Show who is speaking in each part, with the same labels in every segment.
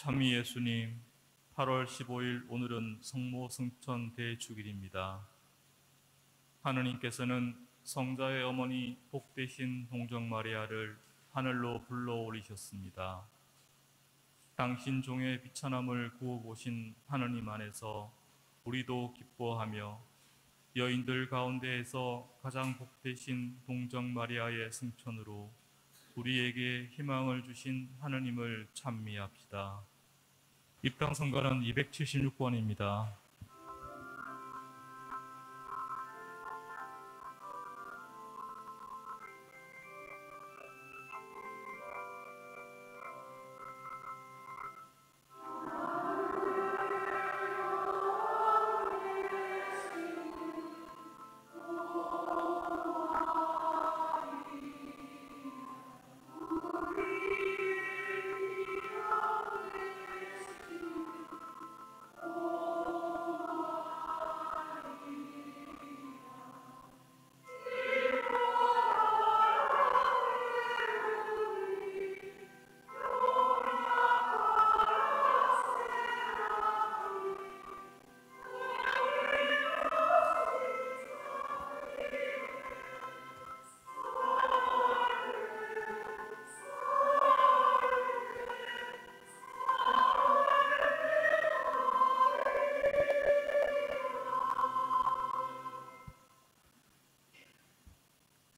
Speaker 1: 참이 예수님, 8월 15일 오늘은 성모 승천 대축일입니다. 하느님께서는 성자의 어머니 복되신 동정 마리아를 하늘로 불러 올리셨습니다. 당신 종의 비천함을 구워보신 하느님 안에서 우리도 기뻐하며 여인들 가운데에서 가장 복되신 동정 마리아의 승천으로 우리에게 희망을 주신 하느님을 찬미합시다. 입당성가는 276번입니다.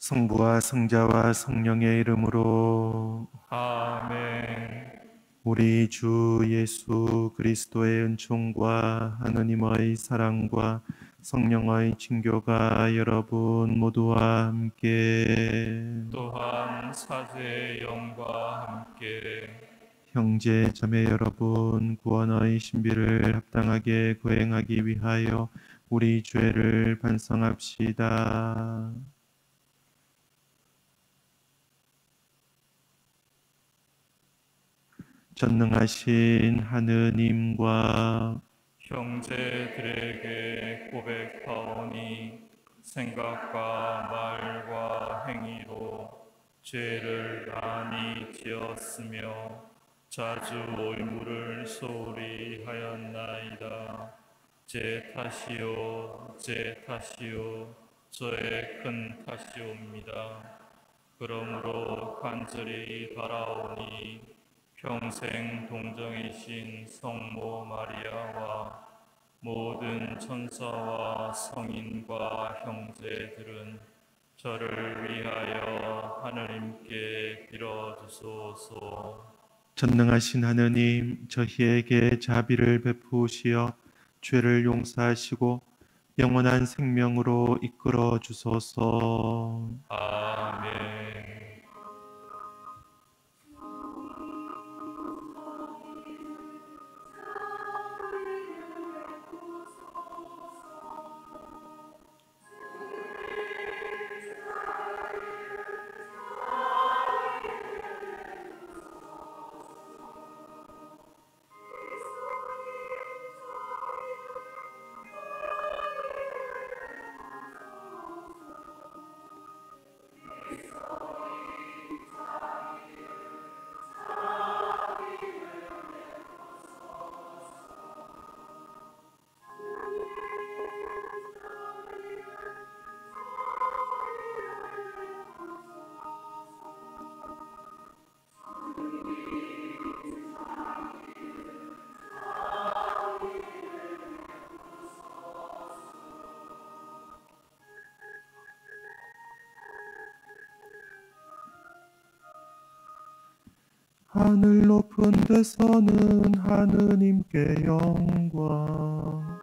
Speaker 2: 성부와 성자와 성령의 이름으로
Speaker 1: 아멘.
Speaker 2: 우리 주 예수 그리스도의 은총과 하느님의 사랑과 성령의 친교가 여러분 모두와 함께
Speaker 1: 또한 사제의 영과 함께
Speaker 2: 형제 자매 여러분, 구원의 신비를 합당하게 거행하기 위하여 우리 죄를 반성합시다. 전능하신 하느님과
Speaker 1: 형제들에게 고백하오니 생각과 말과 행위로 죄를 많이 지었으며 자주 올무를 소홀히 하였나이다. 제 탓이요, 제 탓이요, 저의 큰 탓이옵니다. 그러므로 간절히 바라오니 평생 동정이신 성모 마리아와 모든 천사와 성인과 형제들은 저를 위하여 하느님께 빌어주소서.
Speaker 2: 전능하신 하느님, 저희에게 자비를 베푸시어 죄를 용서하시고 영원한 생명으로 이끌어 주소서.
Speaker 1: 아멘.
Speaker 2: 하늘 높은 데서는 하느님께 영광,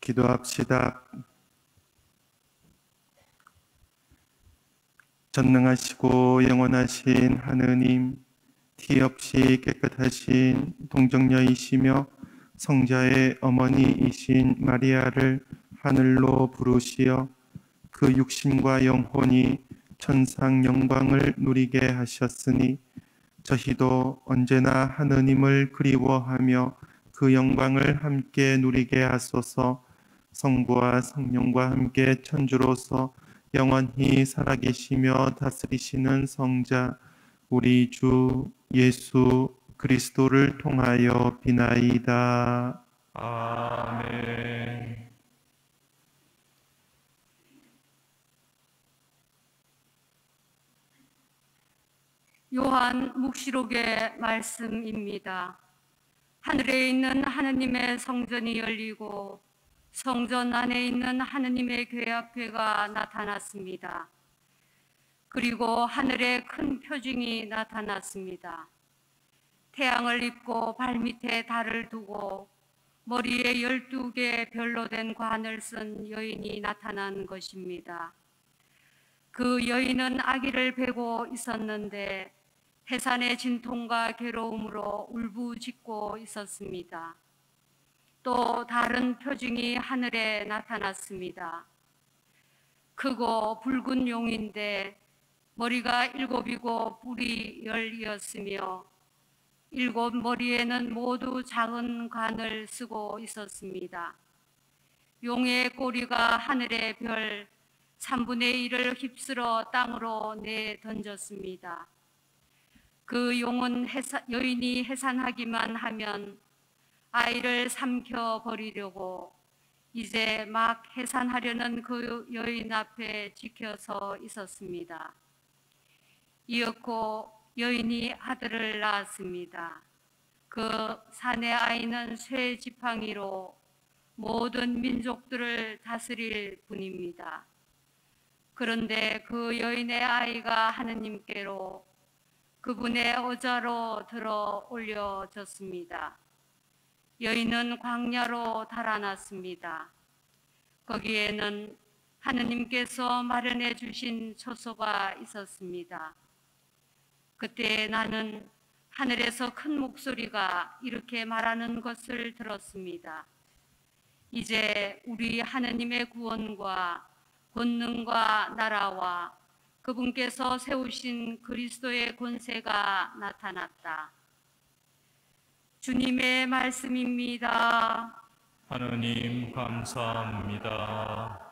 Speaker 2: 기도합시다. 전능하시고 영원하신 하느님, 티 없이 깨끗하신 동정녀이시며 성자의 어머니이신 마리아를 하늘로 부르시어 그 육신과 영혼이 천상 영광을 누리게 하셨으니 저희도 언제나 하느님을 그리워하며 그 영광을 함께 누리게 하소서. 성부와 성령과 함께 천주로서 영원히 살아계시며 다스리시는 성자 우리 주 예수 그리스도를 통하여 비나이다.
Speaker 1: 아멘.
Speaker 3: 요한 묵시록의 말씀입니다. 하늘에 있는 하느님의 성전이 열리고 성전 안에 있는 하느님의 죄악궤가 나타났습니다. 그리고 하늘에 큰 표징이 나타났습니다. 태양을 입고 발밑에 달을 두고 머리에 12개 별로 된 관을 쓴 여인이 나타난 것입니다. 그 여인은 아기를 베고 있었는데 해산의 진통과 괴로움으로 울부짖고 있었습니다. 또 다른 표징이 하늘에 나타났습니다. 크고 붉은 용인데 머리가 7이고 뿔이 10이었으며 7 머리에는 모두 작은 관을 쓰고 있었습니다. 용의 꼬리가 하늘의 별 3분의 1을 휩쓸어 땅으로 내던졌습니다. 그 용은 여인이 해산하기만 하면 아이를 삼켜버리려고 이제 막 해산하려는 그 여인 앞에 지켜서 있었습니다. 이윽고 여인이 아들을 낳았습니다. 그 사내 아이는 쇠 지팡이로 모든 민족들을 다스릴 분입니다. 그런데 그 여인의 아이가 하느님께로 그분의 어자로 들어 올려졌습니다. 여인은 광야로 달아났습니다. 거기에는 하느님께서 마련해 주신 처소가 있었습니다. 그때 나는 하늘에서 큰 목소리가 이렇게 말하는 것을 들었습니다. 이제 우리 하느님의 구원과 권능과 나라와 그분께서 세우신 그리스도의 권세가 나타났다. 주님의 말씀입니다.
Speaker 1: 하느님 감사합니다.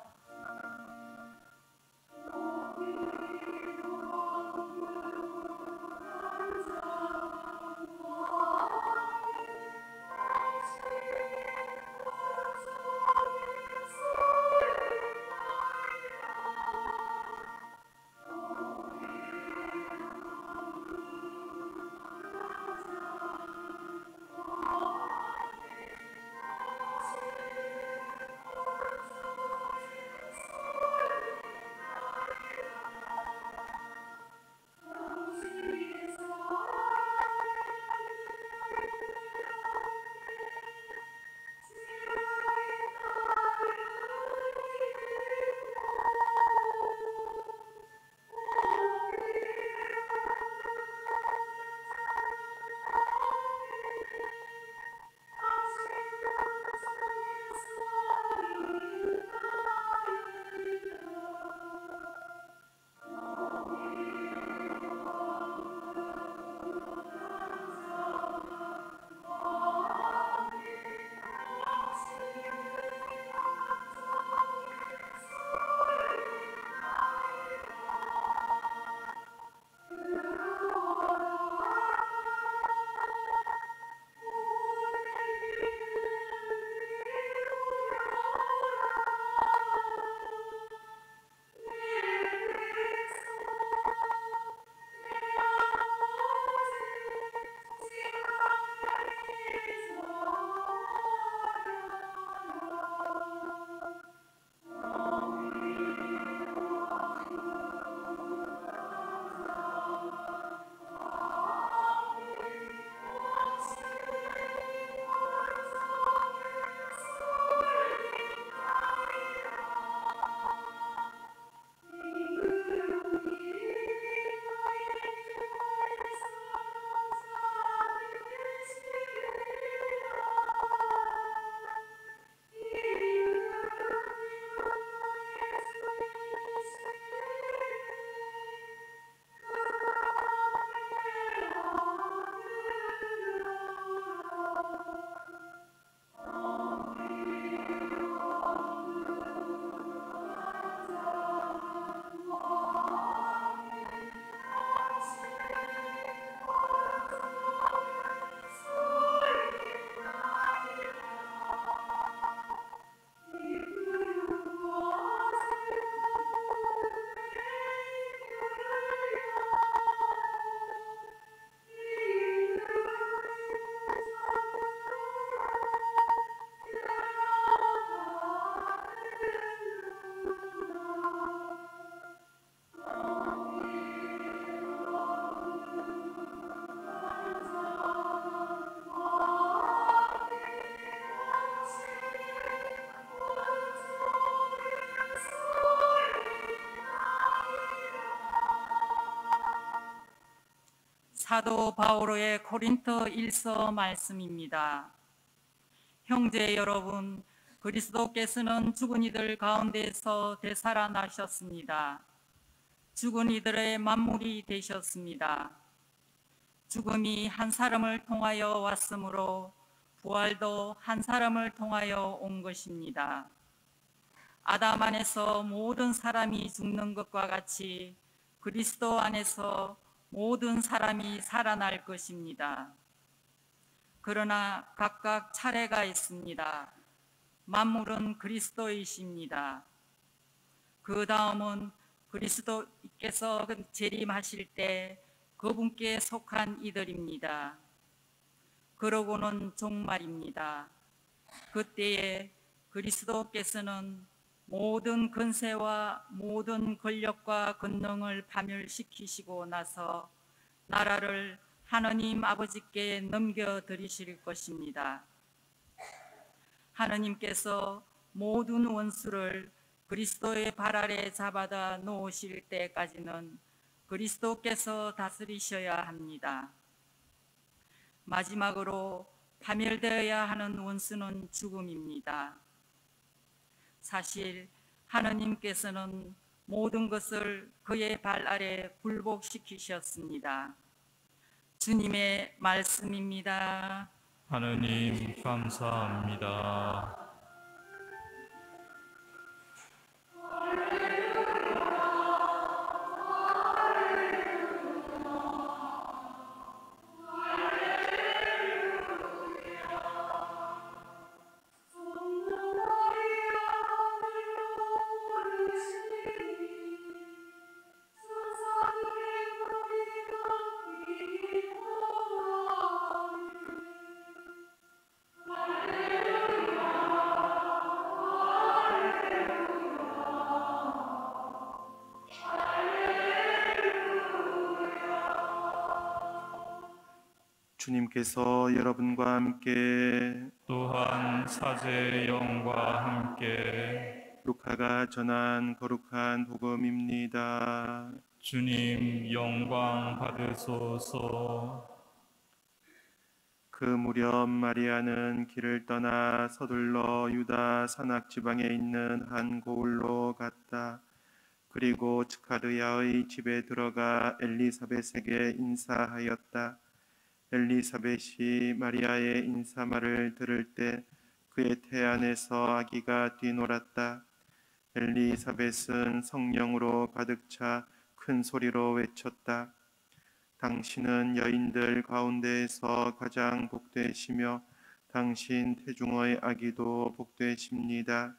Speaker 4: 사도 바오로의 고린토 1서 말씀입니다. 형제 여러분, 그리스도께서는 죽은 이들 가운데서 되살아나셨습니다. 죽은 이들의 만물이 되셨습니다. 죽음이 한 사람을 통하여 왔으므로 부활도 한 사람을 통하여 온 것입니다. 아담 안에서 모든 사람이 죽는 것과 같이 그리스도 안에서 모든 사람이 살아날 것입니다. 그러나 각각 차례가 있습니다. 만물은 그리스도이십니다. 그 다음은 그리스도께서 재림하실 때 그분께 속한 이들입니다. 그러고는 종말입니다. 그때에 그리스도께서는 모든 권세와 모든 권력과 권능을 파멸시키시고 나서 나라를 하느님 아버지께 넘겨드리실 것입니다. 하느님께서 모든 원수를 그리스도의 발 아래 잡아다 놓으실 때까지는 그리스도께서 다스리셔야 합니다. 마지막으로 파멸되어야 하는 원수는 죽음입니다. 사실 하느님께서는 모든 것을 그의 발 아래 굴복시키셨습니다. 주님의 말씀입니다.
Speaker 1: 하느님 감사합니다.
Speaker 2: 주님께서 여러분과 함께
Speaker 1: 또한 사제의 영과 함께
Speaker 2: 루카가 전한 거룩한 복음입니다.
Speaker 1: 주님 영광 받으소서.
Speaker 2: 그 무렵 마리아는 길을 떠나 서둘러 유다 산악 지방에 있는 한 고을로 갔다. 그리고 즈카르야의 집에 들어가 엘리사벳에게 인사하였다. 엘리사벳이 마리아의 인사말을 들을 때 그의 태 안에서 아기가 뛰놀았다. 엘리사벳은 성령으로 가득 차 큰 소리로 외쳤다. 당신은 여인들 가운데에서 가장 복되시며 당신 태중의 아기도 복되십니다.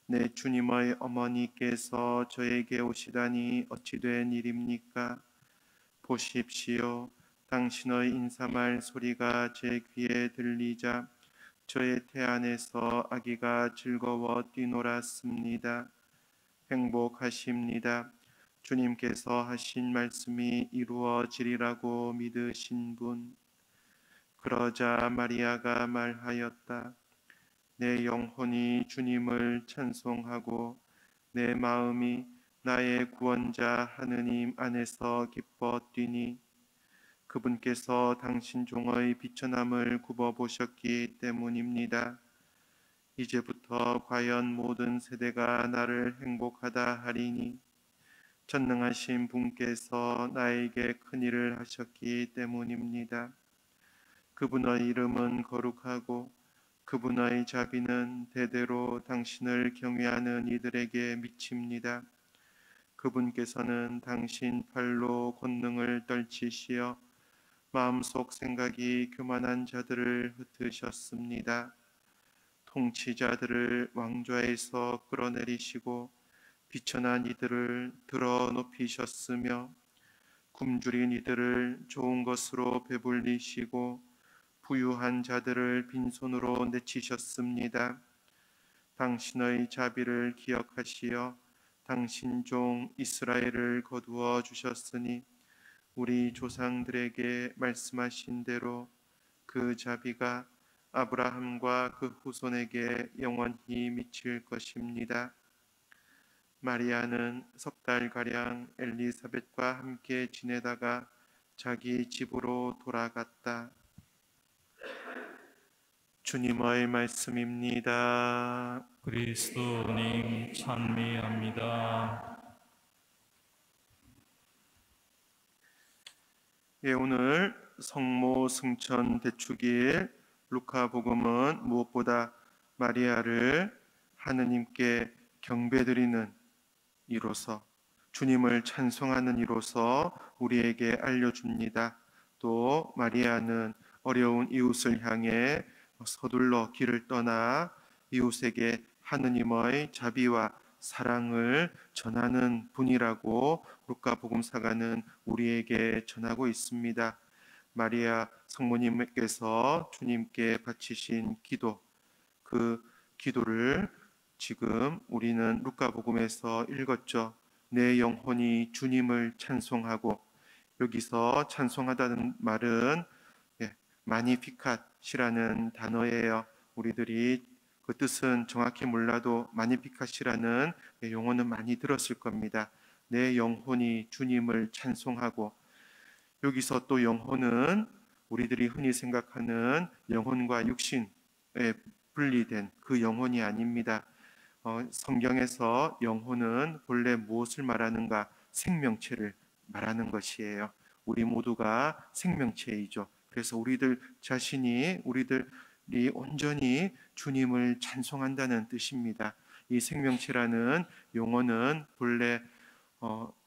Speaker 2: 내 주님의 어머니께서 저에게 오시다니 어찌 된 일입니까? 보십시오. 당신의 인사말 소리가 제 귀에 들리자 저의 태 안에서 아기가 즐거워 뛰놀았습니다. 행복하십니다. 주님께서 하신 말씀이 이루어지리라고 믿으신 분. 그러자 마리아가 말하였다. 내 영혼이 주님을 찬송하고 내 마음이 나의 구원자 하느님 안에서 기뻐 뛰니 그분께서 당신 종의 비천함을 굽어보셨기 때문입니다. 이제부터 과연 모든 세대가 나를 행복하다 하리니 전능하신 분께서 나에게 큰일을 하셨기 때문입니다. 그분의 이름은 거룩하고 그분의 자비는 대대로 당신을 경외하는 이들에게 미칩니다. 그분께서는 당신 팔로 권능을 떨치시어 마음속 생각이 교만한 자들을 흩으셨습니다. 통치자들을 왕좌에서 끌어내리시고 비천한 이들을 들어 높이셨으며 굶주린 이들을 좋은 것으로 배불리시고 부유한 자들을 빈손으로 내치셨습니다. 당신의 자비를 기억하시어 당신 종 이스라엘을 거두어 주셨으니 우리 조상들에게 말씀하신 대로 그 자비가 아브라함과 그 후손에게 영원히 미칠 것입니다. 마리아는 석 달가량 엘리사벳과 함께 지내다가 자기 집으로 돌아갔다. 주님의 말씀입니다.
Speaker 1: 그리스도님 찬미합니다.
Speaker 2: 예, 오늘 성모 승천 대축일 루카복음은 무엇보다 마리아를 하느님께 경배드리는 이로서, 주님을 찬송하는 이로서 우리에게 알려줍니다. 또 마리아는 어려운 이웃을 향해 서둘러 길을 떠나 이웃에게 하느님의 자비와 사랑을 전하는 분이라고 루카복음사가는 우리에게 전하고 있습니다. 마리아 성모님께서 주님께 바치신 기도, 그 기도를 지금 우리는 루카복음에서 읽었죠. 내 영혼이 주님을 찬송하고, 여기서 찬송하다는 말은 마니피캇이라는 단어예요. 우리들이 그 뜻은 정확히 몰라도 마니피캇이라는 용어는 많이 들었을 겁니다. 내 영혼이 주님을 찬송하고, 여기서 또 영혼은 우리들이 흔히 생각하는 영혼과 육신에 분리된 그 영혼이 아닙니다. 성경에서 영혼은 본래 무엇을 말하는가? 생명체를 말하는 것이에요. 우리 모두가 생명체이죠. 그래서 우리들이 온전히 주님을 찬송한다는 뜻입니다. 이 생명체라는 용어는 본래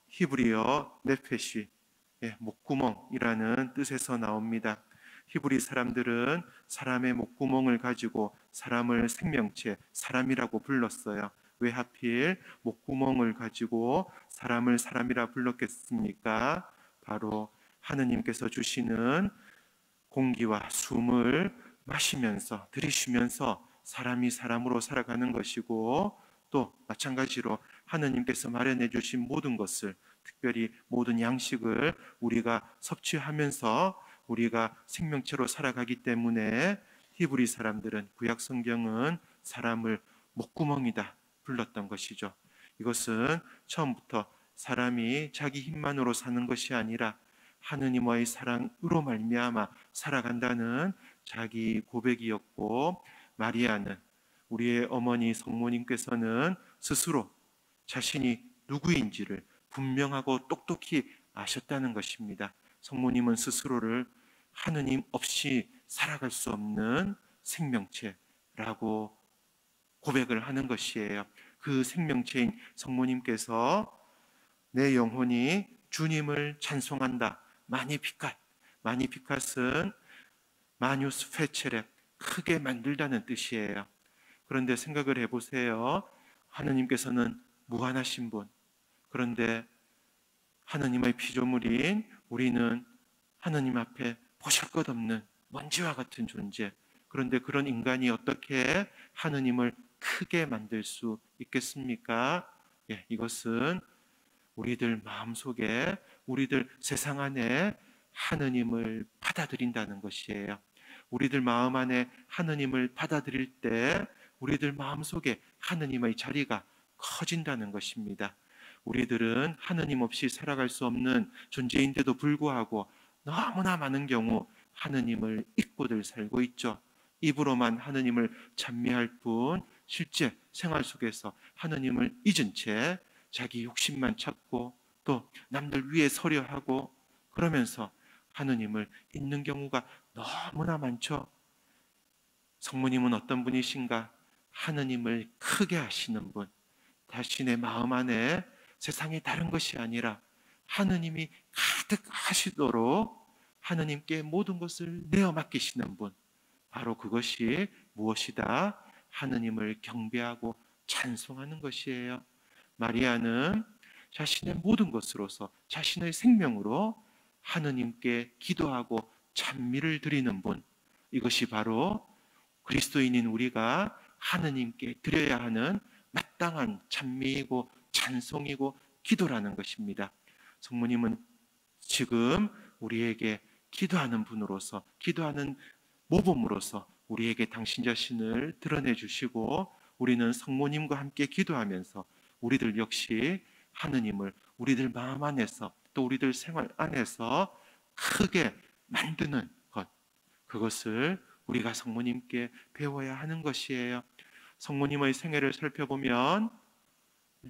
Speaker 2: 히브리어 네페시, 목구멍이라는 뜻에서 나옵니다. 히브리 사람들은 사람의 목구멍을 가지고 사람을 생명체, 사람이라고 불렀어요. 왜 하필 목구멍을 가지고 사람을 사람이라 불렀겠습니까? 바로 하느님께서 주시는 공기와 숨을 마시면서, 들이쉬면서 사람이 사람으로 살아가는 것이고, 또 마찬가지로 하느님께서 마련해 주신 모든 것을, 특별히 모든 양식을 우리가 섭취하면서 우리가 생명체로 살아가기 때문에 히브리 사람들은, 구약 성경은 사람을 목구멍이다 불렀던 것이죠. 이것은 처음부터 사람이 자기 힘만으로 사는 것이 아니라 하느님의 사랑으로 말미암아 살아간다는 자기 고백이었고, 마리아는, 우리의 어머니 성모님께서는 스스로 자신이 누구인지를 분명하고 똑똑히 아셨다는 것입니다. 성모님은 스스로를 하느님 없이 살아갈 수 없는 생명체라고 고백을 하는 것이에요. 그 생명체인 성모님께서 내 영혼이 주님을 찬송한다. 마니피캇은 마뉴스 페체레, 크게 만들다는 뜻이에요. 그런데 생각을 해보세요. 하느님께서는 무한하신 분, 그런데 하느님의 피조물인 우리는 하느님 앞에 보잘것없는 먼지와 같은 존재, 그런데 그런 인간이 어떻게 하느님을 크게 만들 수 있겠습니까? 이것은 우리들 마음속에, 우리들 세상 안에 하느님을 받아들인다는 것이에요. 우리들 마음 안에 하느님을 받아들일 때 우리들 마음속에 하느님의 자리가 커진다는 것입니다. 우리들은 하느님 없이 살아갈 수 없는 존재인데도 불구하고 너무나 많은 경우 하느님을 잊고들 살고 있죠. 입으로만 하느님을 찬미할 뿐 실제 생활 속에서 하느님을 잊은 채 자기 욕심만 찾고 또 남들 위에 서려 하고, 그러면서 하느님을 잊는 경우가 너무나 많죠. 성모님은 어떤 분이신가? 하느님을 크게 하시는 분, 자신의 마음 안에 세상에 다른 것이 아니라 하느님이 가득하시도록 하느님께 모든 것을 내어 맡기시는 분, 바로 그것이 무엇이다? 하느님을 경배하고 찬송하는 것이에요. 마리아는 자신의 모든 것으로서, 자신의 생명으로 하느님께 기도하고 찬미를 드리는 분, 이것이 바로 그리스도인인 우리가 하느님께 드려야 하는 마땅한 찬미이고 찬송이고 기도라는 것입니다. 성모님은 지금 우리에게 기도하는 분으로서, 기도하는 모범으로서 우리에게 당신 자신을 드러내 주시고, 우리는 성모님과 함께 기도하면서 우리들 역시 하느님을 우리들 마음 안에서 또 우리들 생활 안에서 크게 만드는 것, 그것을 우리가 성모님께 배워야 하는 것이에요. 성모님의 생애를 살펴보면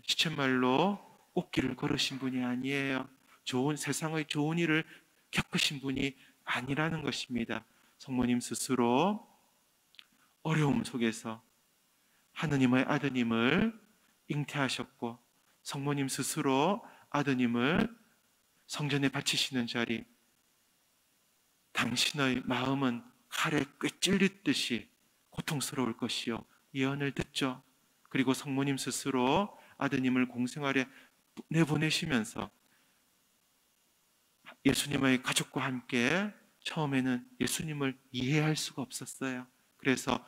Speaker 2: 시쳇말로 꽃길을 걸으신 분이 아니에요. 세상의 좋은 일을 겪으신 분이 아니라는 것입니다. 성모님 스스로 어려움 속에서 하느님의 아드님을 잉태하셨고, 성모님 스스로 아드님을 성전에 바치시는 자리, 당신의 마음은 칼에 꿰찔리듯이 고통스러울 것이요, 예언을 듣죠. 그리고 성모님 스스로 아드님을 공생활에 내보내시면서 예수님의 가족과 함께 처음에는 예수님을 이해할 수가 없었어요. 그래서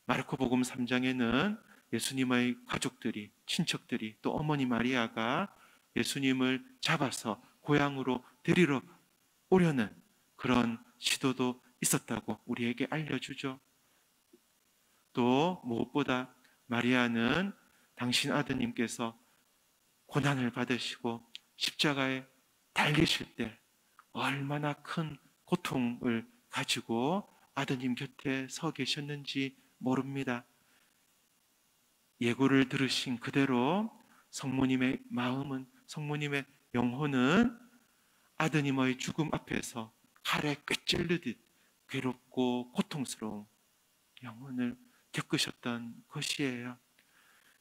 Speaker 2: 마르코복음 3장에는 예수님의 가족들이, 친척들이, 또 어머니 마리아가 예수님을 잡아서 고향으로 데리러 오려는 그런 시도도 있었다고 우리에게 알려주죠. 또 무엇보다 마리아는 당신 아드님께서 고난을 받으시고 십자가에 달리실 때 얼마나 큰 고통을 가지고 아드님 곁에 서 계셨는지 모릅니다. 예고를 들으신 그대로 성모님의 마음은, 성모님의 영혼은 아드님의 죽음 앞에서 칼에 꿰찔르듯 괴롭고 고통스러운 영혼을 겪으셨던 것이에요.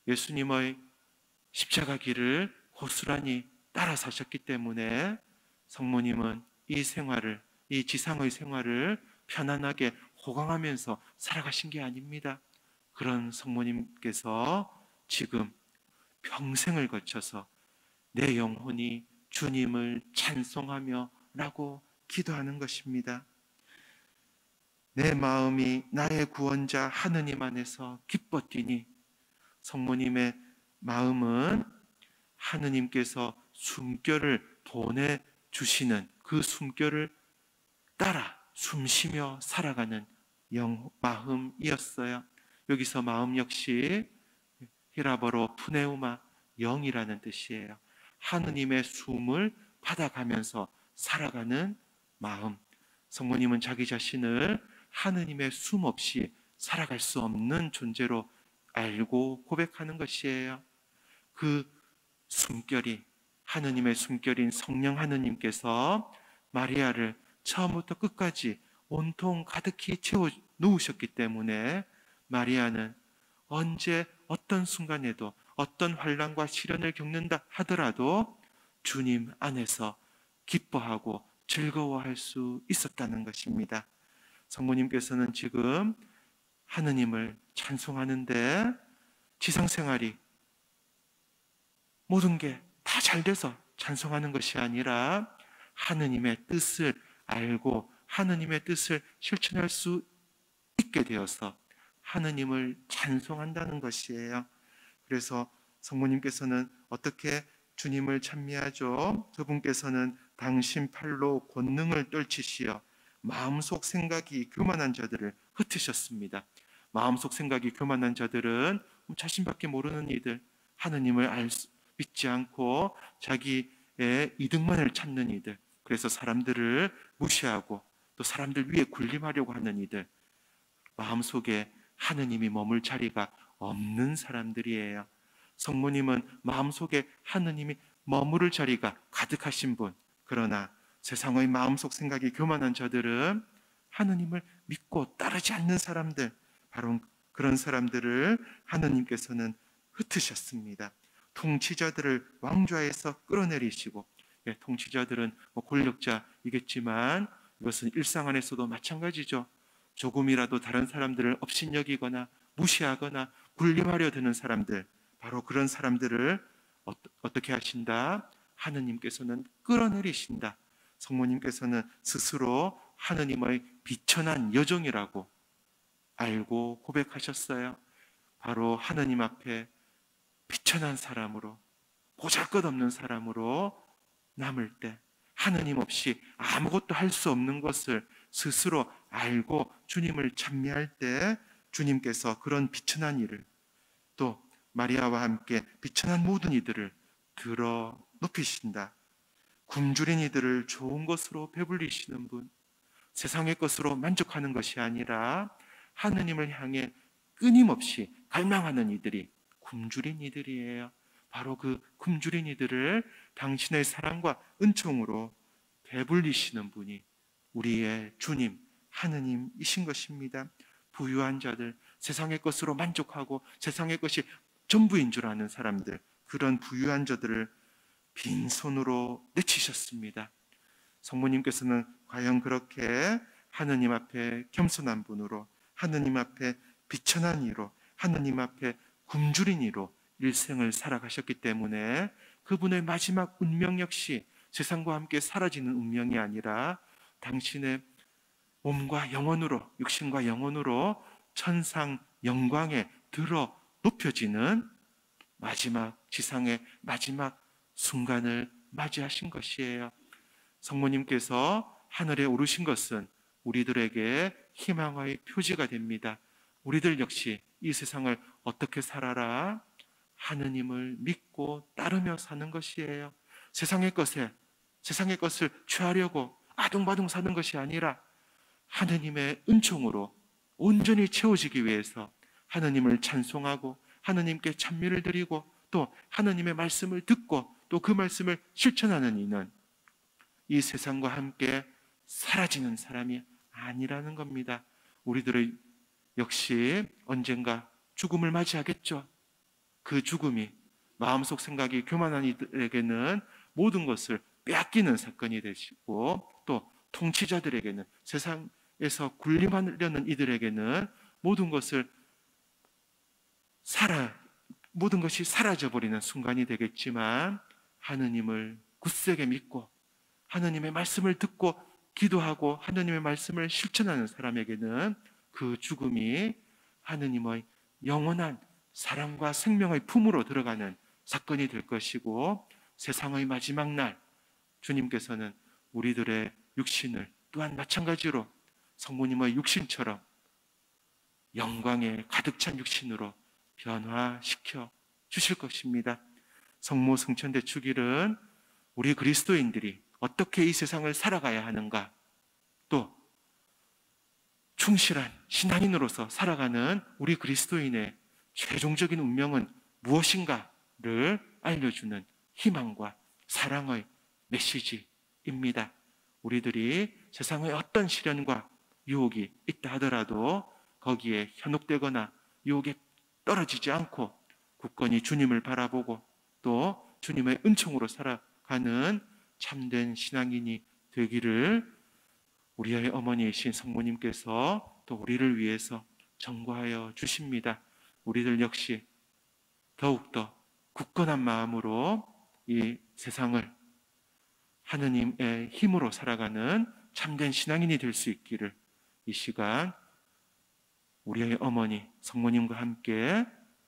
Speaker 2: 예수님의 십자가 길을 고스란히 따라 사셨기 때문에 성모님은 이 생활을, 이 지상의 생활을 편안하게 호강하면서 살아가신 게 아닙니다. 그런 성모님께서 지금 평생을 거쳐서 내 영혼이 주님을 찬송하며 라고 기도하는 것입니다. 내 마음이 나의 구원자 하느님 안에서 기뻐 뛰니, 성모님의 마음은 하느님께서 숨결을 보내주시는 그 숨결을 따라 숨쉬며 살아가는 마음이었어요. 여기서 마음 역시 히라버로 푸네우마, 영이라는 뜻이에요. 하느님의 숨을 받아가면서 살아가는 마음. 성모님은 자기 자신을 하느님의 숨 없이 살아갈 수 없는 존재로 알고 고백하는 것이에요. 그 숨결이, 하느님의 숨결인 성령 하느님께서 마리아를 처음부터 끝까지 온통 가득히 채워 놓으셨기 때문에 마리아는 언제 어떤 순간에도 어떤 환난과 시련을 겪는다 하더라도 주님 안에서 기뻐하고 즐거워할 수 있었다는 것입니다. 성모님께서는 지금 하느님을 찬송하는데 지상생활이 모든 게 다 잘 돼서 찬송하는 것이 아니라 하느님의 뜻을 알고 하느님의 뜻을 실천할 수 있게 되어서 하느님을 찬송한다는 것이에요. 그래서 성모님께서는 어떻게 주님을 찬미하죠? 그분께서는 당신 팔로 권능을 떨치시어 마음속 생각이 교만한 자들을 흩으셨습니다. 마음속 생각이 교만한 자들은 자신밖에 모르는 이들, 하느님을 믿지 않고 자기의 이득만을 찾는 이들, 그래서 사람들을 무시하고 또 사람들 위에 군림하려고 하는 이들, 마음속에 하느님이 머물 자리가 없는 사람들이에요. 성모님은 마음속에 하느님이 머무를 자리가 가득하신 분, 그러나 세상의 마음속 생각이 교만한 자들은 하느님을 믿고 따르지 않는 사람들, 바로 그런 사람들을 하느님께서는 흩으셨습니다. 통치자들을 왕좌에서 끌어내리시고, 통치자들은 권력자이겠지만 이것은 일상 안에서도 마찬가지죠. 조금이라도 다른 사람들을 업신여기거나 무시하거나 군림하려 드는 사람들, 바로 그런 사람들을 어떻게 하신다? 하느님께서는 끌어내리신다. 성모님께서는 스스로 하느님의 비천한 여종이라고 알고 고백하셨어요. 바로 하느님 앞에 비천한 사람으로, 보잘것없는 사람으로 남을 때, 하느님 없이 아무것도 할 수 없는 것을 스스로 알고 주님을 찬미할 때 주님께서 그런 비천한 이를, 또 마리아와 함께 비천한 모든 이들을 들어 높이신다. 굶주린 이들을 좋은 것으로 배불리시는 분, 세상의 것으로 만족하는 것이 아니라 하느님을 향해 끊임없이 갈망하는 이들이 굶주린 이들이에요. 바로 그 굶주린 이들을 당신의 사랑과 은총으로 배불리시는 분이 우리의 주님 하느님이신 것입니다. 부유한 자들, 세상의 것으로 만족하고 세상의 것이 전부인 줄 아는 사람들, 그런 부유한 자들을 빈손으로 내치셨습니다. 성모님께서는 과연 그렇게 하느님 앞에 겸손한 분으로, 하느님 앞에 비천한 이로, 하느님 앞에 굶주린 이로 일생을 살아가셨기 때문에 그분의 마지막 운명 역시 세상과 함께 사라지는 운명이 아니라 당신의 몸과 영혼으로, 육신과 영혼으로 천상 영광에 들어 높여지는 마지막, 지상의 마지막 순간을 맞이하신 것이에요. 성모님께서 하늘에 오르신 것은 우리들에게 희망의 표지가 됩니다. 우리들 역시 이 세상을 어떻게 살아라? 하느님을 믿고 따르며 사는 것이에요. 세상의 것을 취하려고 아둥바둥 사는 것이 아니라 하느님의 은총으로 온전히 채워지기 위해서 하느님을 찬송하고 하느님께 찬미를 드리고 또 하느님의 말씀을 듣고 또 그 말씀을 실천하는 이는 이 세상과 함께 사라지는 사람이 아니라는 겁니다. 우리들의 역시 언젠가 죽음을 맞이하겠죠. 그 죽음이 마음속 생각이 교만한 이들에게는 모든 것을 빼앗기는 사건이 되시고 또 통치자들에게는, 세상에서 군림하려는 이들에게는 모든 것이 사라져버리는 순간이 되겠지만 하느님을 굳세게 믿고 하느님의 말씀을 듣고 기도하고 하느님의 말씀을 실천하는 사람에게는 그 죽음이 하느님의 영원한 사랑과 생명의 품으로 들어가는 사건이 될 것이고, 세상의 마지막 날 주님께서는 우리들의 육신을 또한 마찬가지로 성모님의 육신처럼 영광에 가득 찬 육신으로 변화시켜 주실 것입니다. 성모 성천대 축일은 우리 그리스도인들이 어떻게 이 세상을 살아가야 하는가, 또 충실한 신앙인으로서 살아가는 우리 그리스도인의 최종적인 운명은 무엇인가를 알려주는 희망과 사랑의 메시지입니다. 우리들이 세상의 어떤 시련과 유혹이 있다 하더라도 거기에 현혹되거나 유혹에 떨어지지 않고 굳건히 주님을 바라보고 또 주님의 은총으로 살아가는 참된 신앙인이 되기를 우리의 어머니이신 성모님께서 또 우리를 위해서 전거하여 주십니다. 우리들 역시 더욱더 굳건한 마음으로 이 세상을 하느님의 힘으로 살아가는 참된 신앙인이 될 수 있기를 이 시간 우리의 어머니 성모님과 함께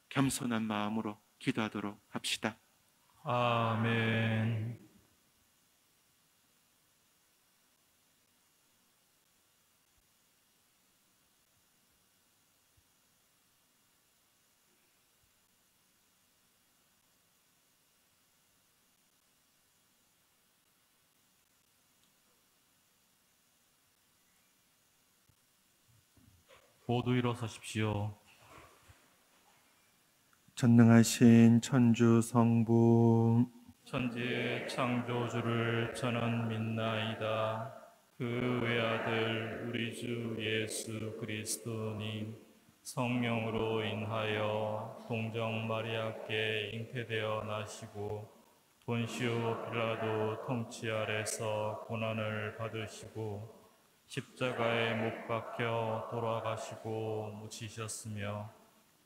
Speaker 2: 겸손한 마음으로 기도하도록 합시다.
Speaker 1: 아멘. 모두 일어서십시오.
Speaker 2: 전능하신 천주 성부,
Speaker 1: 천지의 창조주를 저는 믿나이다. 그 외아들 우리 주 예수 그리스도님 성령으로 인하여 동정 마리아께 잉태되어 나시고 본시오 빌라도 통치 아래서 고난을 받으시고 십자가에 못 박혀 돌아가시고 묻히셨으며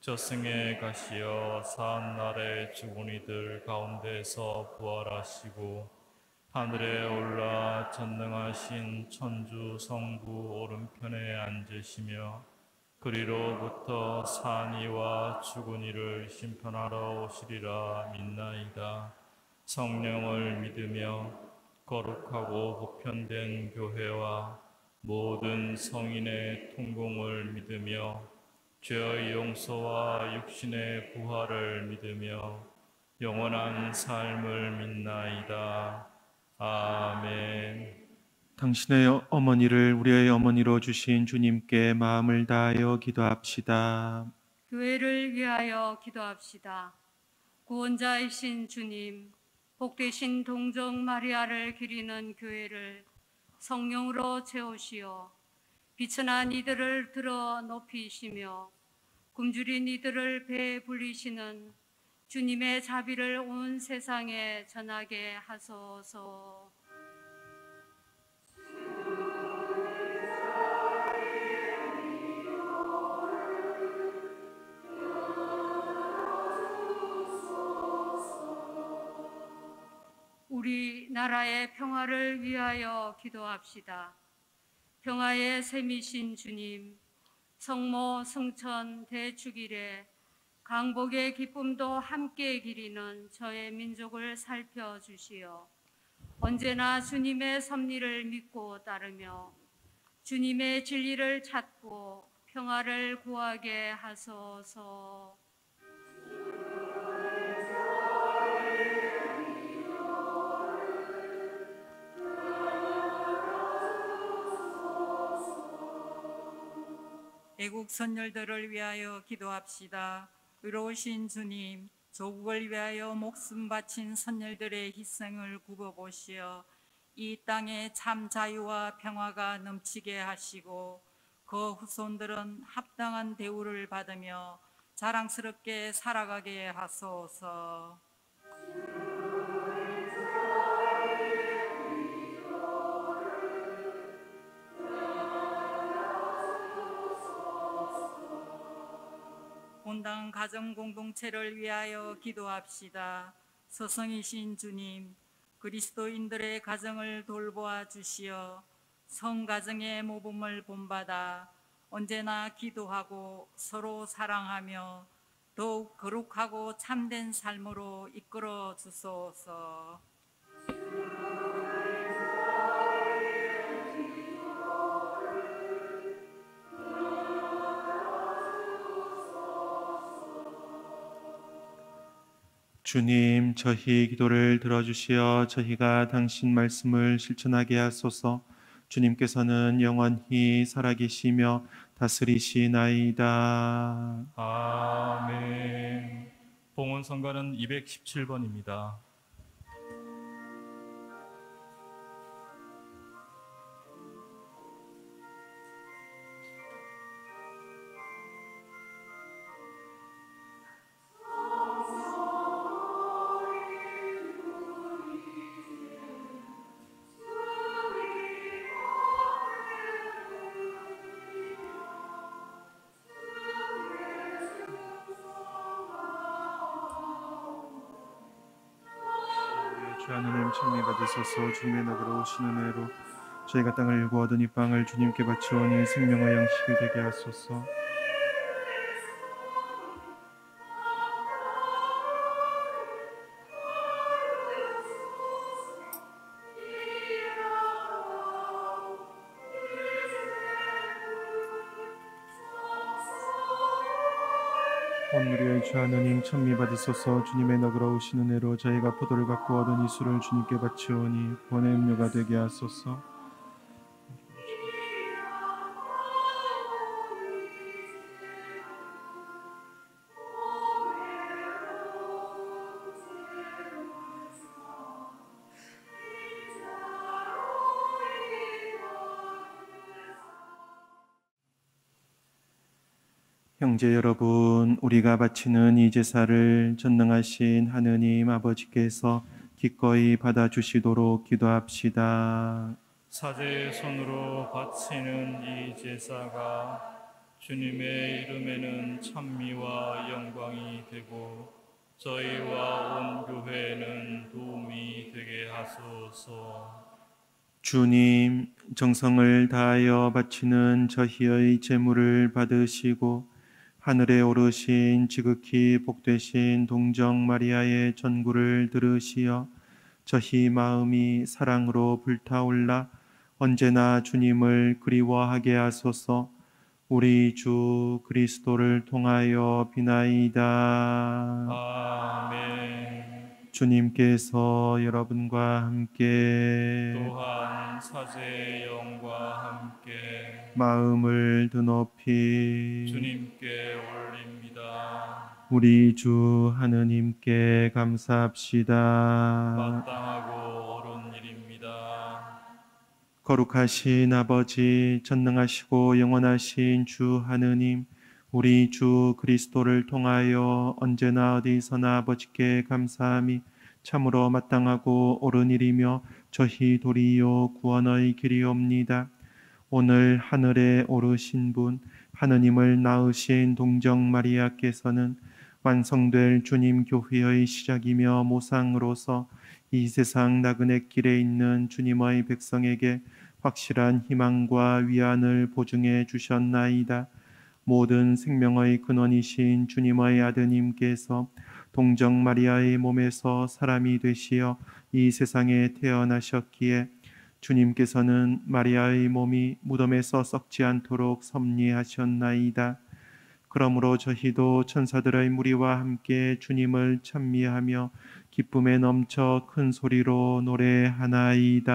Speaker 1: 저승에 가시어 사한날에 죽은 이들 가운데서 부활하시고 하늘에 올라 전능하신 천주 성부 오른편에 앉으시며 그리로부터 산 이와 죽은 이를 심판하러 오시리라 믿나이다. 성령을 믿으며 거룩하고 보편된 교회와 모든 성인의 통공을 믿으며 죄의 용서와 육신의 부활을 믿으며 영원한 삶을 믿나이다. 아멘.
Speaker 2: 당신의 어머니를 우리의 어머니로 주신 주님께 마음을 다하여 기도합시다.
Speaker 3: 교회를 위하여 기도합시다. 구원자이신 주님, 복되신 동정 마리아를 기리는 교회를 성령으로 채우시어 비천한 이들을 들어 높이시며 굶주린 이들을 배에 불리시는 주님의 자비를 온 세상에 전하게 하소서. 우리 나라의 평화를 위하여 기도합시다. 평화의 셈이신 주님, 성모 성천 대축일에 강복의 기쁨도 함께 기리는 저의 민족을 살펴주시어 언제나 주님의 섭리를 믿고 따르며 주님의 진리를 찾고 평화를 구하게 하소서.
Speaker 4: 애국 선열들을 위하여 기도합시다. 의로우신 주님, 조국을 위하여 목숨 바친 선열들의 희생을 굽어보시어 이 땅에 참 자유와 평화가 넘치게 하시고 그 후손들은 합당한 대우를 받으며 자랑스럽게 살아가게 하소서. 본당 가정 공동체를 위하여 기도합시다. 서성이신 주님, 그리스도인들의 가정을 돌보아 주시어 성가정의 모범을 본받아 언제나 기도하고 서로 사랑하며 더욱 거룩하고 참된 삶으로 이끌어 주소서.
Speaker 2: 주님, 저희 기도를 들어주시어 저희가 당신 말씀을 실천하게 하소서. 주님께서는 영원히 살아계시며 다스리시나이다.
Speaker 1: 아멘. 봉헌 성가는 217번입니다.
Speaker 2: 주 하나님 찬미 받으소서. 주님의 나라로 오시는 은혜로 저희가 땅을 일구 얻은 이 빵을 주님께 바치오니 생명의 양식이 되게 하소서. 오늘의 주 하나님 찬미 받으소서. 주님의 나라로 오시는 은혜로 저희가 포도를 갖고 얻은 이 술을 주님께 바치오니 구원의 음료가 되게 하소서. 형제 여러분, 우리가 바치는 이 제사를 전능하신 하느님 아버지께서 기꺼이 받아주시도록 기도합시다.
Speaker 1: 사제의 손으로 바치는 이 제사가 주님의 이름에는 찬미와 영광이 되고 저희와 온 교회에는 도움이 되게 하소서.
Speaker 2: 주님, 정성을 다하여 바치는 저희의 제물을 받으시고 하늘에 오르신 지극히 복되신 동정 마리아의 전구를 들으시어 저희 마음이 사랑으로 불타올라 언제나 주님을 그리워하게 하소서. 우리 주 그리스도를 통하여 비나이다.
Speaker 1: 아멘.
Speaker 2: 주님께서 여러분과 함께
Speaker 1: 또한 사제의 영과 함께
Speaker 2: 마음을 드높이
Speaker 1: 주님께 올립니다.
Speaker 2: 우리 주 하느님께 감사합시다.
Speaker 1: 마땅하고 옳은 일입니다.
Speaker 2: 거룩하신 아버지, 전능하시고 영원하신 주 하느님, 우리 주 그리스도를 통하여 언제나 어디서나 아버지께 감사함이 참으로 마땅하고 옳은 일이며 저희 도리요 구원의 길이옵니다. 오늘 하늘에 오르신 분, 하느님을 낳으신 동정 마리아께서는 완성될 주님 교회의 시작이며 모상으로서 이 세상 나그네 길에 있는 주님의 백성에게 확실한 희망과 위안을 보증해 주셨나이다. 모든 생명의 근원이신 주님의 아드님께서 동정 마리아의 몸에서 사람이 되시어 이 세상에 태어나셨기에 주님께서는 마리아의 몸이 무덤에서 썩지 않도록 섭리하셨나이다. 그러므로 저희도 천사들의 무리와 함께 주님을 찬미하며 기쁨에 넘쳐 큰 소리로 노래하나이다.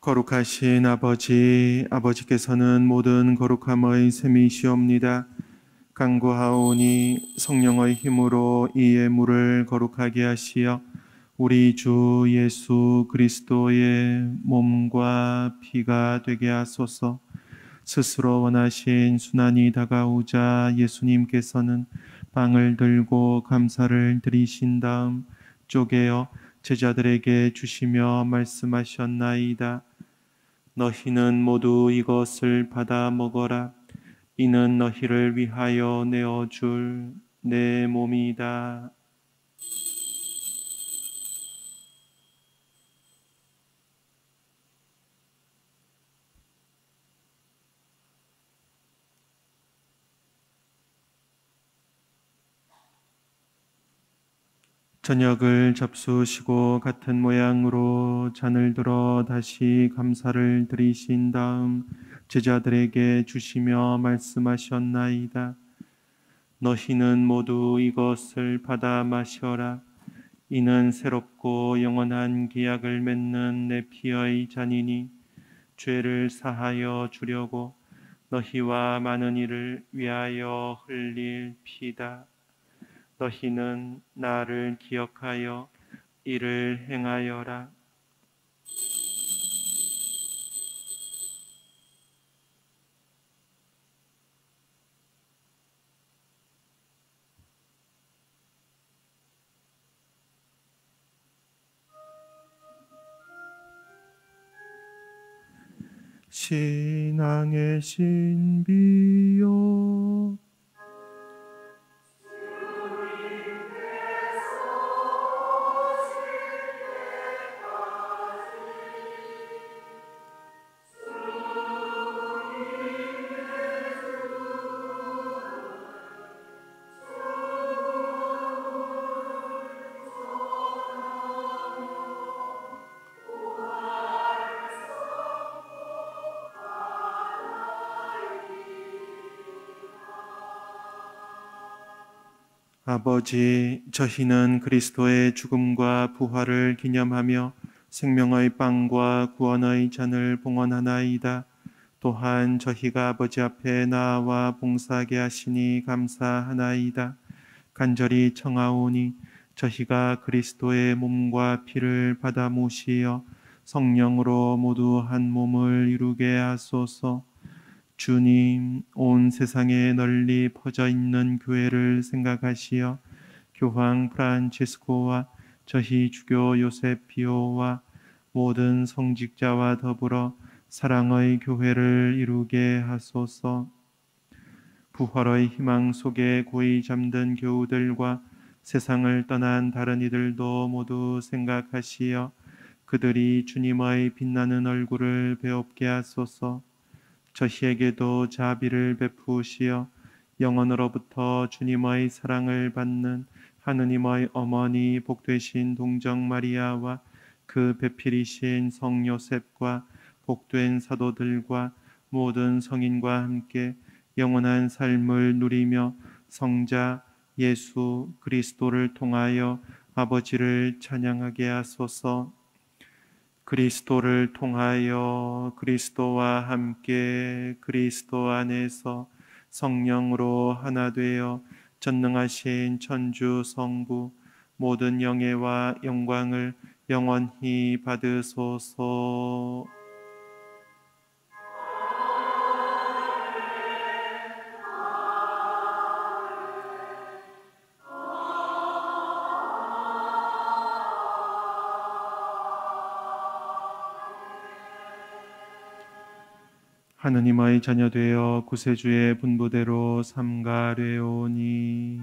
Speaker 2: 거룩하신 아버지, 아버지께서는 모든 거룩함의 셈이시옵니다. 간구하오니 성령의 힘으로 이 예물을 거룩하게 하시어 우리 주 예수 그리스도의 몸과 피가 되게 하소서. 스스로 원하신 순환이 다가오자 예수님께서는 빵을 들고 감사를 드리신 다음 쪼개어 제자들에게 주시며 말씀하셨나이다. 너희는 모두 이것을 받아 먹어라. 이는 너희를 위하여 내어줄 내 몸이다. 저녁을 잡수시고 같은 모양으로 잔을 들어 다시 감사를 드리신 다음 제자들에게 주시며 말씀하셨나이다. 너희는 모두 이것을 받아 마셔라. 이는 새롭고 영원한 계약을 맺는 내 피의 잔이니 죄를 사하여 주려고 너희와 많은 이를 위하여 흘릴 피다. 너희는 나를 기억하여 이를 행하여라. 신앙의 신비요 아버지, 저희는 그리스도의 죽음과 부활을 기념하며 생명의 빵과 구원의 잔을 봉헌하나이다. 또한 저희가 아버지 앞에 나와 봉사하게 하시니 감사하나이다. 간절히 청하오니 저희가 그리스도의 몸과 피를 받아 모시어 성령으로 모두 한 몸을 이루게 하소서. 주님, 온 세상에 널리 퍼져 있는 교회를 생각하시어 교황 프란치스코와 저희 주교 요셉 비오와 모든 성직자와 더불어 사랑의 교회를 이루게 하소서. 부활의 희망 속에 고이 잠든 교우들과 세상을 떠난 다른 이들도 모두 생각하시어 그들이 주님의 빛나는 얼굴을 배웁게 하소서. 저희에게도 자비를 베푸시어 영원으로부터 주님의 사랑을 받는 하느님의 어머니 복되신 동정 마리아와 그 배필이신 성 요셉과 복된 사도들과 모든 성인과 함께 영원한 삶을 누리며 성자 예수 그리스도를 통하여 아버지를 찬양하게 하소서. 그리스도를 통하여 그리스도와 함께 그리스도 안에서 성령으로 하나 되어 전능하신 천주 성부 모든 영예와 영광을 영원히 받으소서. 하느님의 자녀 되어 구세주의 분부대로 삼가되오니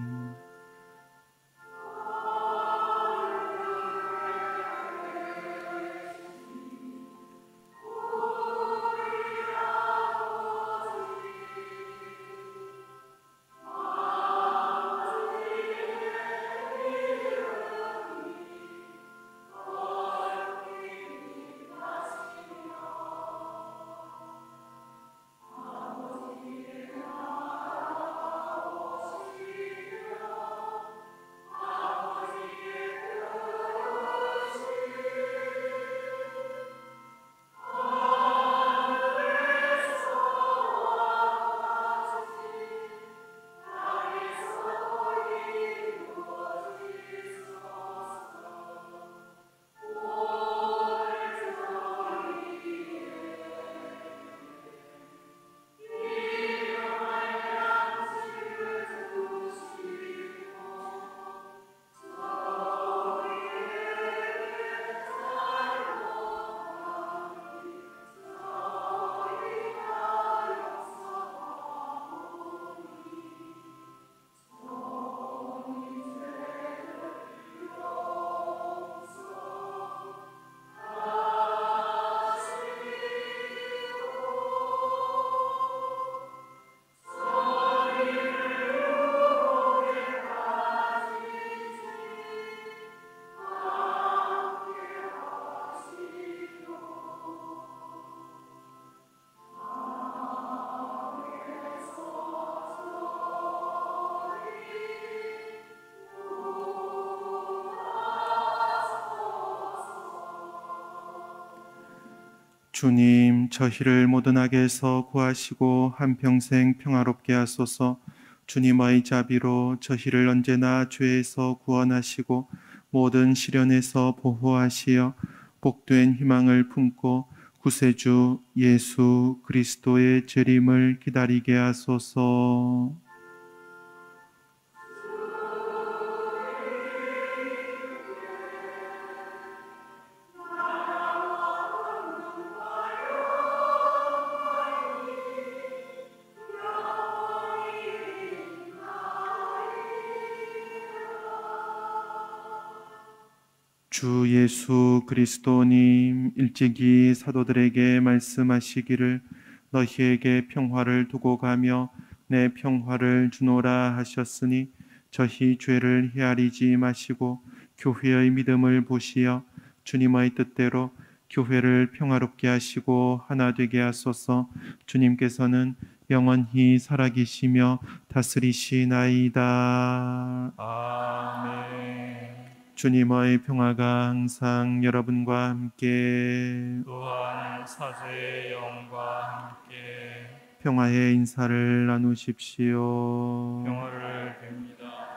Speaker 2: 주님, 저희를 모든 악에서 구하시고 한평생 평화롭게 하소서. 주님의 자비로 저희를 언제나 죄에서 구원하시고 모든 시련에서 보호하시어 복된 희망을 품고 구세주 예수 그리스도의 재림을 기다리게 하소서. 주 예수 그리스도님, 일찍이 사도들에게 말씀하시기를 너희에게 평화를 두고 가며 내 평화를 주노라 하셨으니 저희 죄를 헤아리지 마시고 교회의 믿음을 보시어 주님의 뜻대로 교회를 평화롭게 하시고 하나 되게 하소서. 주님께서는 영원히 살아계시며 다스리시나이다.
Speaker 1: 아멘.
Speaker 2: 주님의 평화가 항상 여러분과 함께
Speaker 1: 또한 사제의 영과 함께
Speaker 2: 평화의 인사를 나누십시오.
Speaker 1: 평화를 빕니다.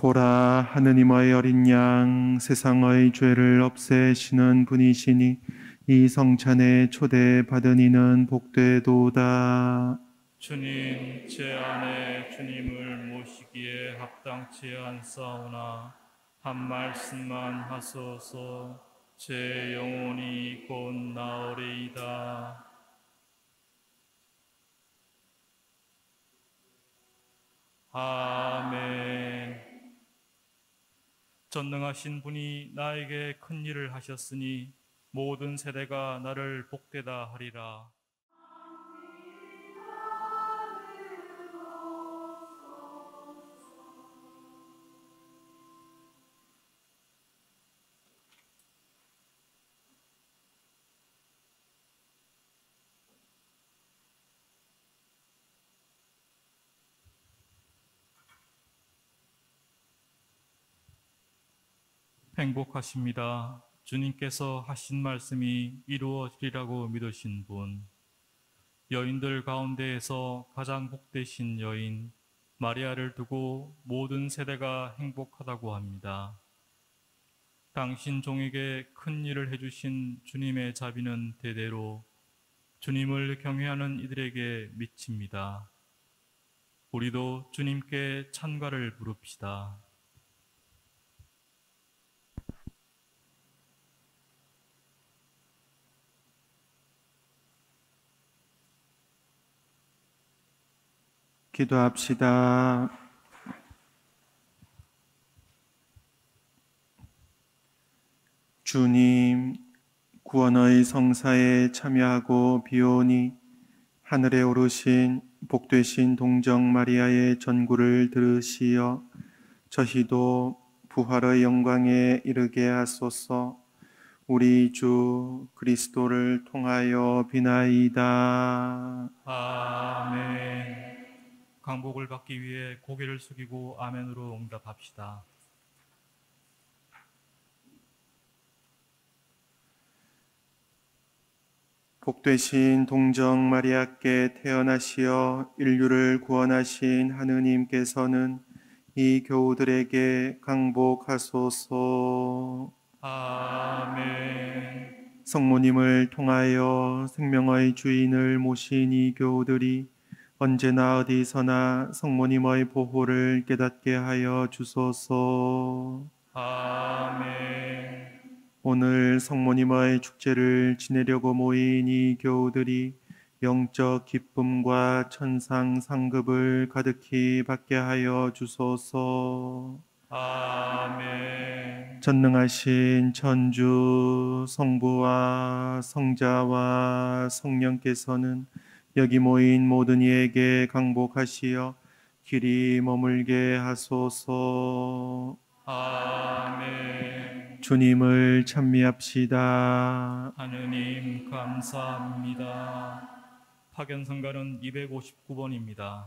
Speaker 2: 보라, 하느님의 어린 양, 세상의 죄를 없애시는 분이시니 이 성찬에 초대받은 이는 복되도다.
Speaker 1: 주님, 제 안에 주님을 모시기에 합당치 않사오나 한 말씀만 하소서. 제 영혼이 곧 나으리이다. 아멘. 전능하신 분이 나에게 큰 일을 하셨으니 모든 세대가 나를 복되다 하리라. 행복하십니다. 주님께서 하신 말씀이 이루어지리라고 믿으신 분. 여인들 가운데에서 가장 복되신 여인 마리아를 두고 모든 세대가 행복하다고 합니다. 당신 종에게 큰 일을 해주신 주님의 자비는 대대로 주님을 경외하는 이들에게 미칩니다. 우리도 주님께 찬가를 부릅시다.
Speaker 2: 기도합시다. 주님, 구원의 성사에 참여하고 비오니 하늘에 오르신 복되신 동정 마리아의 전구를 들으시어 저희도 부활의 영광에 이르게 하소서. 우리 주 그리스도를 통하여 비나이다.
Speaker 1: 아멘. 강복을 받기 위해 고개를 숙이고 아멘으로 응답합시다.
Speaker 2: 복되신 동정 마리아께 태어나시어 인류를 구원하신 하느님께서는 이 교우들에게 강복하소서.
Speaker 1: 아멘.
Speaker 2: 성모님을 통하여 생명의 주인을 모신 이 교우들이 언제나 어디서나 성모님의 보호를 깨닫게 하여 주소서.
Speaker 1: 아멘.
Speaker 2: 오늘 성모님의 축제를 지내려고 모인 이 교우들이 영적 기쁨과 천상 상급을 가득히 받게 하여 주소서.
Speaker 1: 아멘.
Speaker 2: 전능하신 천주 성부와 성자와 성령께서는 여기 모인 모든 이에게 강복하시어 길이 머물게 하소서.
Speaker 1: 아멘.
Speaker 2: 주님을 찬미합시다.
Speaker 1: 하느님 감사합니다. 파견성가는 259번입니다.